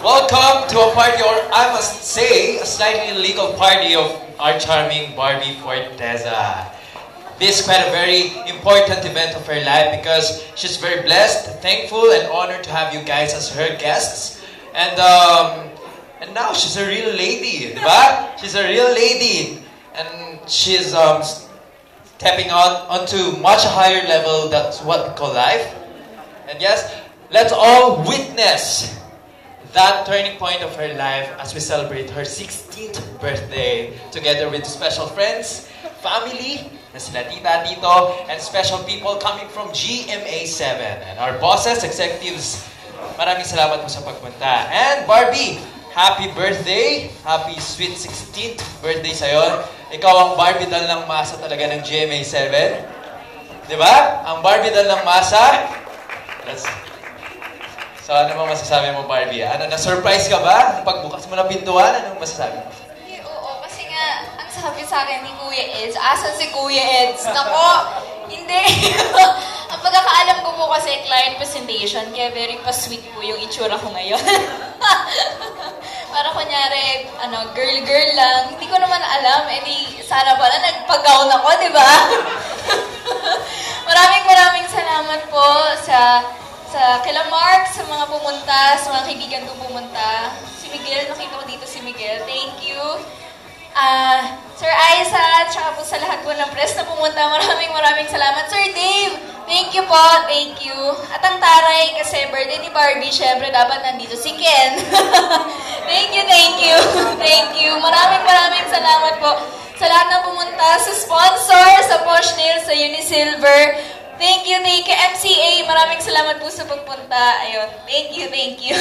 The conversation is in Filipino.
Welcome to a party, or I must say, a slightly illegal party of our charming Barbie Forteza. This is quite a very important event of her life because she's very blessed, thankful, and honored to have you guys as her guests. And now she's a real lady, diba? She's a real lady, and she's stepping onto much higher level. That's what we call life. And yes, let's all witness that turning point of her life as we celebrate her 16th birthday together with special friends, family, na sila tita, tito, and special people coming from GMA7. And our bosses, executives, maraming salamat po sa pagpunta. And Barbie, happy birthday! Happy sweet 16th birthday sa'yo. Ikaw ang Barbie doll ng masa talaga ng GMA7. Diba? Ang Barbie doll ng masa. So, ano mo masasabi mo, Barbie? Ano, na-surprise ka ba? Pagbukas mo ng pintuan, anong masasabi mo? Oo, kasi nga, ang sabi sa akin ni Kuya Eds, asan si Kuya Eds? Nako, hindi. Ang pagkakaalam ko po kasi client presentation, kaya very pa-sweet po yung itsura ko ngayon. Para kunyari, girl-girl lang. Hindi ko naman alam, sana pala nagpag-gown ako, di ba? Maraming salamat po sa kila Mark, sa mga pumunta, sa mga kaibigan ko pumunta. Si Miguel, nakita ko dito si Miguel. Thank you. Sir Aiza, tsaka po sa lahat po ng press na pumunta. Maraming salamat. Sir Dave, thank you po. Thank you. At ang taray, kasi birthday ni Barbie, syempre dapat nandito si Ken. Thank you. Thank you. Maraming salamat po sa lahat na pumunta, sa sponsor, sa Posh Nails, sa Unisilver. Thank you, MCA. Maraming salamat po sa pagpunta. Ayun. Thank you.